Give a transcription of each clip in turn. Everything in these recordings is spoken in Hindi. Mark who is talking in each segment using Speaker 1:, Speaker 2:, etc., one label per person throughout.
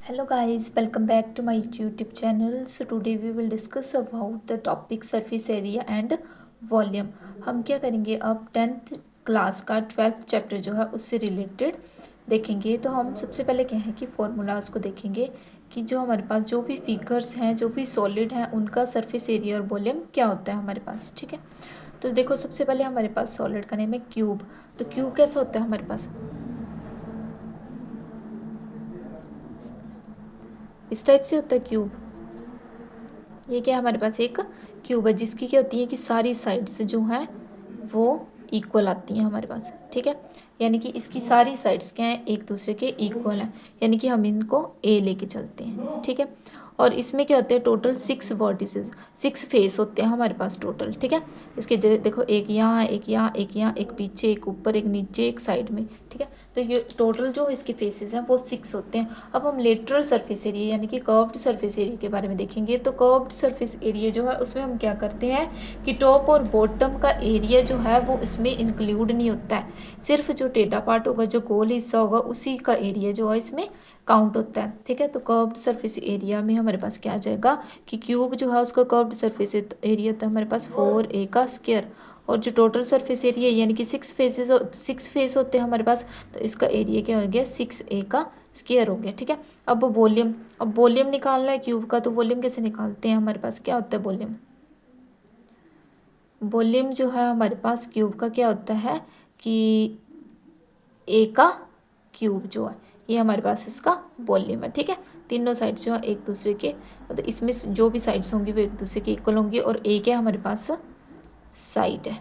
Speaker 1: Hello guys, welcome back to my YouTube channel. So today we will discuss about the topic surface area and volume. हम क्या करेंगे अब 10th क्लास का 12th चैप्टर जो है उससे रिलेटेड देखेंगे. तो हम सबसे पहले क्या है कि फॉर्मूलाज को देखेंगे कि जो हमारे पास जो भी फिगर्स हैं जो भी सॉलिड हैं उनका सरफेस एरिया और वॉल्यूम क्या होता है हमारे पास. ठीक है, तो देखो सबसे पहले हमारे पास सॉलिड का नेम है क्यूब. तो क्यूब कैसा होता है हमारे पास, इस टाइप से होता है क्यूब. ये क्या है हमारे पास एक क्यूब है जिसकी क्या होती है कि सारी साइड्स जो हैं वो इक्वल आती हैं हमारे पास. ठीक है, यानी कि इसकी सारी साइड्स क्या हैं एक दूसरे के इक्वल हैं, यानी कि हम इनको ए लेके चलते हैं. ठीक है, और इसमें क्या होते हैं टोटल 6 वर्टिसेस, 6 फेस होते हैं हमारे पास टोटल. ठीक है, इसके देखो एक यहाँ, एक यहाँ, एक यहाँ, एक पीछे, एक ऊपर, एक नीचे, एक साइड में. ठीक है, तो ये टोटल जो इसके फेसेस हैं वो 6 होते हैं. अब हम लेटरल सरफेस एरिया यानी कि कर्व्ड सरफेस एरिया के बारे में देखेंगे. तो कर्व्ड सरफेस एरिया जो है उसमें हम क्या करते हैं कि टॉप और बॉटम का एरिया जो है वो इसमें इंक्लूड नहीं होता है. सिर्फ जो टेढ़ा पार्ट होगा, जो गोल हिस्सा होगा, उसी का एरिया जो है इसमें काउंट होता है. ठीक है, तो कर्व्ड सरफेस एरिया में हमारे पास क्या आ जाएगा कि क्यूब जो है उसका कर्व्ड सरफेस एरिया होता है हमारे पास 4a का स्क्वायर. और जो टोटल सरफेस एरिया यानी कि 6 फेस होते हैं हमारे पास, तो इसका एरिया क्या हो गया 6a का स्क्वायर हो गया. ठीक है, अब वॉल्यूम, अब वॉल्यूम निकालना है क्यूब का. तो वॉल्यूम कैसे निकालते हैं, हमारे पास क्या होता है वॉल्यूम. वॉल्यूम जो है हमारे पास क्यूब का क्या होता है कि ए का क्यूब जो है ये हमारे पास इसका वॉल्यूम है. ठीक है, तीनों साइड्स जो है एक दूसरे के, मतलब इसमें जो भी साइड्स होंगी वो एक दूसरे के इक्वल होंगी. और ए क्या हमारे पास साइड है.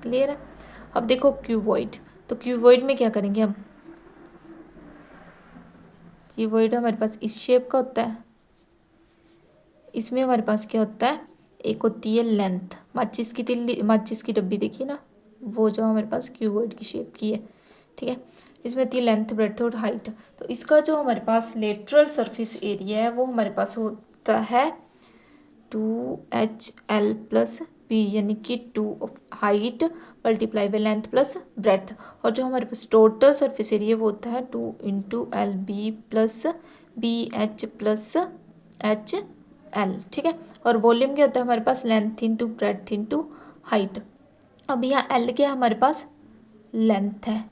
Speaker 1: क्लियर है. अब देखो क्यूबॉइड, तो क्यूबॉइड में क्या करेंगे हम, क्यूबॉइड हमारे पास इस शेप का होता है. इसमें हमारे पास क्या होता है, एक होती है लेंथ, माचिस की तिल्ली, माचिस की डब्बी देखिए ना, वो जो हमारे पास क्यूबॉइड की शेप की है. ठीक है, इसमें होती है लेंथ, ब्रेड्थ और हाइट. तो इसका जो हमारे पास लेटरल सरफेस एरिया है वो हमारे पास होता है 2HL+B, यानी कि 2 height multiply by length plus breadth. और जो हमारे पास टोटल सरफेस एरिया वो होता है 2 × LB+BH+HL. ठीक है, और वॉल्यूम क्या होता है हमारे पास length into breadth into height. अब यहाँ एल क्या है हमारे पास लेंथ है,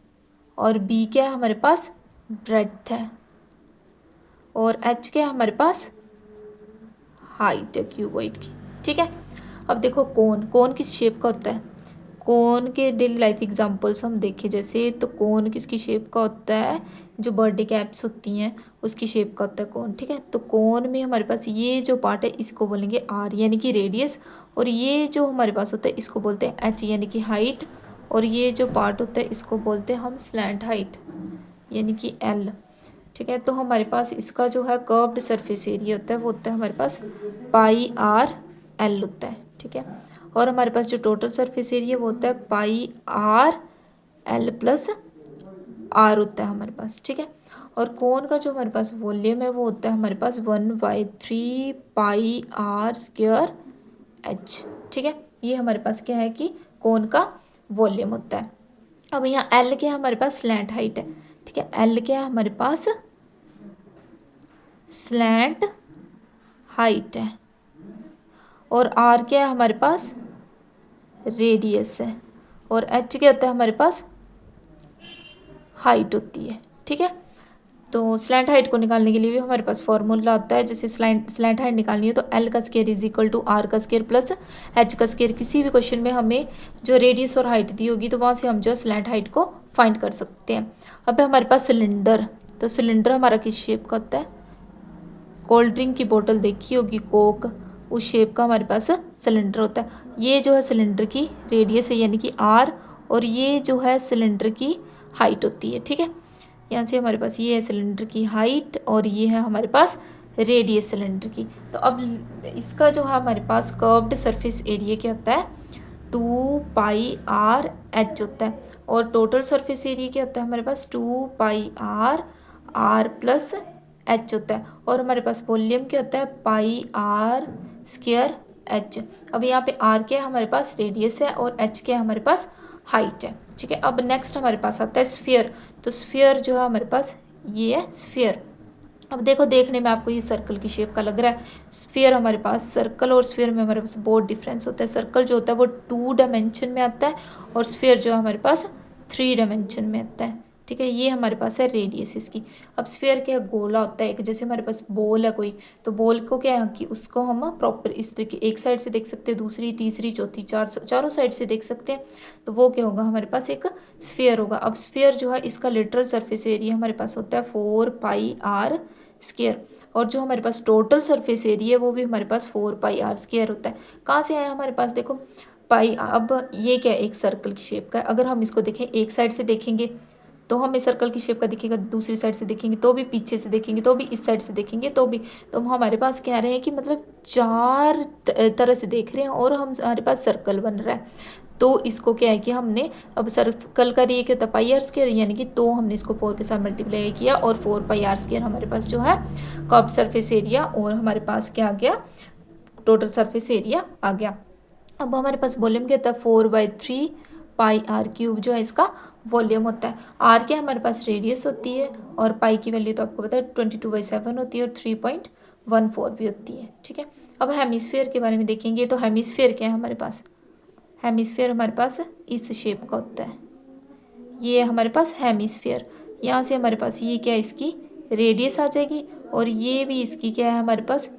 Speaker 1: और बी क्या है हमारे पास ब्रेड्थ है, और एच क्या है हमारे पास हाइट है क्यूबॉइड की. ठीक है, अब देखो कोन, कोन किस शेप का होता है. कोन के डेली लाइफ एग्जांपल्स हम देखें जैसे, तो कोन किसकी शेप का होता है, जो बर्थडे कैप्स होती हैं उसकी शेप का होता है कोन. ठीक है, तो कोन में हमारे पास ये जो पार्ट है इसको बोलेंगे आर यानी कि रेडियस, और ये जो हमारे पास होता है इसको बोलते हैं एच यानी कि हाइट, और ये जो पार्ट होता है इसको बोलते हैं हम स्लैंट हाइट यानी कि एल. ठीक है, तो हमारे पास इसका जो है कर्व्ड सरफेस एरिया होता है वो होता है हमारे पास πr/l होता है. ठीक है, और हमारे पास जो टोटल सरफेस एरिया वो होता है πr/l+r होता है हमारे पास. ठीक है, और कोन का जो हमारे पास वॉल्यूम है वो होता है हमारे पास 1/3πr²h. ठीक है, ये हमारे पास क्या है कि कोन का वॉल्यूम होता है. अब यहाँ एल क्या है हमारे पास स्लैंट हाइट है. ठीक है, एल क्या है हमारे पास स्लैंट हाइट है, और आर क्या है हमारे पास रेडियस है, और एच क्या होता है हमारे पास हाइट होती है. ठीक है, तो स्लैंट हाइट को निकालने के लिए भी हमारे पास फॉर्मूला आता है. जैसे स्लैंट हाइट निकालनी है तो एल का square is equal to R का स्क्वायर प्लस एच का स्क्वायर. किसी भी क्वेश्चन में हमें जो रेडियस और हाइट दी होगी तो वहाँ से हम जो स्लैंट हाइट को फाइंड कर सकते हैं. अब हमारे पास सिलेंडर, तो सिलेंडर हमारा किस शेप का होता है, कोल्ड ड्रिंक की बोतल देखी होगी कोक, उस शेप का हमारे पास सिलेंडर होता है. ये जो है सिलेंडर की रेडियस है यानी कि आर, और ये जो है सिलेंडर की हाइट होती है. ठीक है, यहाँ से हमारे पास ये है सिलेंडर की हाइट और ये है हमारे पास रेडियस सिलेंडर की. तो अब इसका जो है हमारे पास कर्व्ड सरफेस एरिया क्या होता है 2πr/h होता है, और टोटल सरफेस एरिया क्या होता है हमारे पास 2πr/r+h होता है, और हमारे पास वॉल्यूम क्या होता है πr²h. अब यहाँ पे r क्या है हमारे पास रेडियस है, और h क्या है हमारे पास हाइट है. ठीक है, अब नेक्स्ट हमारे पास आता है स्फीयर. तो स्फीयर जो है हमारे पास ये है स्फीयर। अब देखो देखने में आपको ये सर्कल की शेप का लग रहा है, स्फीयर हमारे पास, सर्कल और स्फीयर में हमारे पास बहुत डिफरेंस होता है। सर्कल जो होता है वो 2 डायमेंशन में आता है और स्फीयर जो है हमारे पास 3 डायमेंशन में आता है। ठीक है, ये हमारे पास है रेडियस इसकी। अब स्फीयर क्या गोला होता है, एक जैसे हमारे पास बॉल है कोई, तो बॉल को क्या है कि उसको हम प्रॉपर इस तरीके एक साइड से देख सकते हैं, दूसरी तीसरी चौथी चारों साइड से देख सकते हैं, तो वो क्या होगा हमारे पास एक स्फीयर होगा। अब स्फीयर जो है इसका लिटरल सरफेस एरिया हमारे पास होता है 4πr स्क्वायर, और जो हमारे पास टोटल सरफेस एरिया है वो भी हमारे पास 4πr स्क्वायर होता है। कहाँ से आया हमारे पास, देखो पाई। अब ये क्या है, एक सर्कल की शेप का है। अगर हम इसको देखें एक साइड से देखेंगे तो हमें सर्कल की शेप का दिखेगा, दूसरी साइड से देखेंगे तो भी, पीछे से देखेंगे तो भी, इस साइड से देखेंगे तो भी, तो हम हमारे पास कह रहे हैं कि मतलब 4 तरह से देख रहे हैं और हम हमारे पास सर्कल बन रहा है। तो इसको क्या है कि हमने अब सर्कल का ये क्या होता है पाई आर स्क्वायर, यानी कि तो हमने इसको 4 के साथ मल्टीप्लाई किया और 4πr स्क्वायर हमारे पास जो है कर्व सरफेस एरिया, और हमारे पास क्या आ गया, टोटल सरफेस एरिया आ गया। अब हमारे पास वॉल्यूम क्या होता है 4/3πr³ जो है इसका वॉल्यूम होता है। आर क्या हमारे पास रेडियस होती है, और पाई की वैल्यू तो आपको पता है 22/7 होती है और 3.14 भी होती है। ठीक है, अब हेमिस्फीयर के बारे में देखेंगे, तो हेमिस्फीयर क्या है हमारे पास, हेमिस्फीयर हमारे पास इस शेप का होता है, ये हमारे पास हेमिस्फीयर। यहाँ से हमारे पास ये क्या है, इसकी रेडियस आ जाएगी, और ये भी इसकी क्या है हमारे पास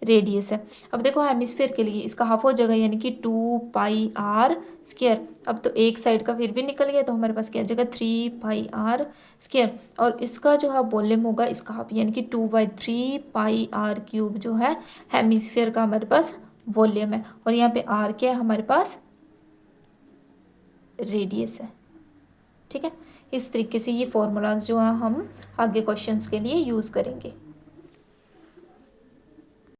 Speaker 1: रेडियस है। अब देखो हेमिस्फीयर के लिए इसका हाफ हो जाएगा, यानी कि 2πr स्क्वायर। अब तो एक साइड का फिर भी निकल गया, तो हमारे पास क्या आ जाएगा 3πr स्क्वायर, और इसका जो है वॉल्यूम होगा इसका हाफ, यानी कि 2/3πr³ जो है हेमिस्फीयर का हमारे पास वॉल्यूम है, और यहाँ पे आर क्या है हमारे पास रेडियस है। ठीक है, इस तरीके से ये फॉर्मूलाज जो है हम आगे क्वेश्चंस के लिए यूज़ करेंगे।